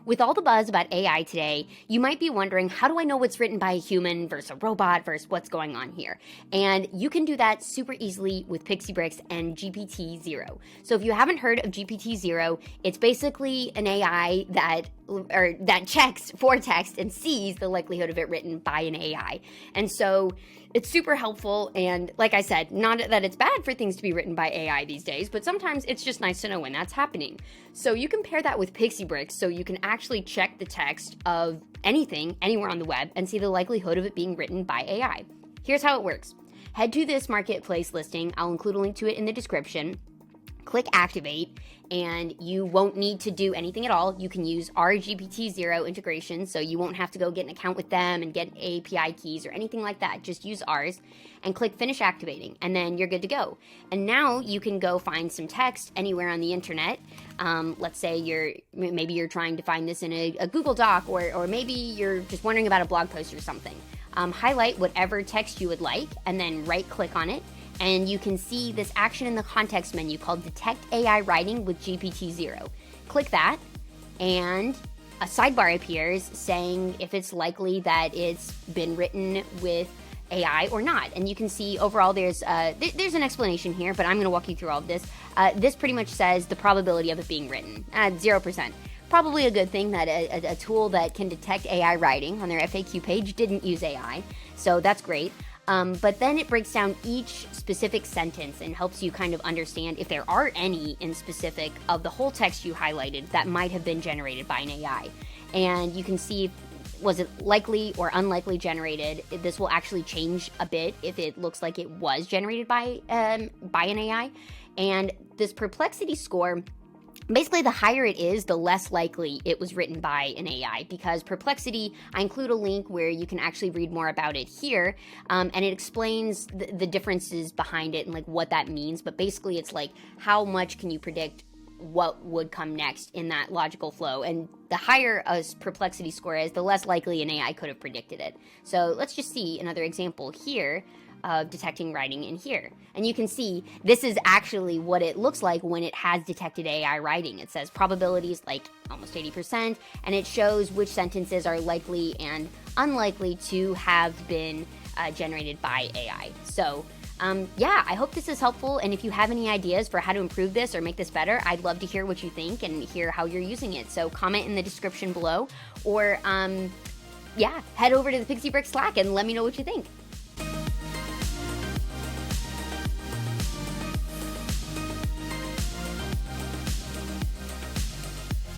With all the buzz about AI today, you might be wondering, how do I know what's written by a human versus a robot versus what's going on here? And you can do that super easily with PixieBrix and GPTZero. So if you haven't heard of GPTZero, it's basically an AI that checks for text and sees the likelihood of it written by an AI. And so it's super helpful, and like I said, not that it's bad for things to be written by AI these days, but sometimes it's just nice to know when that's happening. So you can pair that with PixieBrix so you can actually check the text of anything, anywhere on the web, and see the likelihood of it being written by AI. Here's how it works. Head to this marketplace listing. I'll include a link to it in the description. Click Activate, and you won't need to do anything at all. You can use our GPTZero integration, so you won't have to go get an account with them and get API keys or anything like that. Just use ours and click Finish Activating, and then you're good to go. And now you can go find some text anywhere on the internet. Let's say maybe you're trying to find this in a Google Doc, or maybe you're just wondering about a blog post or something. Highlight whatever text you would like, and then right-click on it. And you can see this action in the context menu called Detect AI Writing with GPTZero. Click that, and a sidebar appears saying if it's likely that it's been written with AI or not. And you can see overall there's an explanation here, but I'm going to walk you through all of this. This pretty much says the probability of it being written, 0%. Probably a good thing that a tool that can detect AI writing on their FAQ page didn't use AI, so that's great. But then it breaks down each specific sentence and helps you kind of understand if there are any in specific of the whole text you highlighted that might have been generated by an AI. And you can see, was it likely or unlikely generated? This will actually change a bit if it looks like it was generated by an AI. And this perplexity score, basically, the higher it is, the less likely it was written by an AI, because perplexity, I include a link where you can actually read more about it here, and it explains the differences behind it and like what that means. But basically, it's like how much can you predict what would come next in that logical flow, and the higher a perplexity score is, the less likely an AI could have predicted it. So let's just see another example here of detecting writing in here. And you can see this is actually what it looks like when it has detected AI writing. It says probabilities like almost 80%, and it shows which sentences are likely and unlikely to have been generated by AI. So yeah, I hope this is helpful, and if you have any ideas for how to improve this or make this better, I'd love to hear what you think and hear how you're using it. So comment in the description below, or yeah, head over to the PixieBrix Slack and let me know what you think.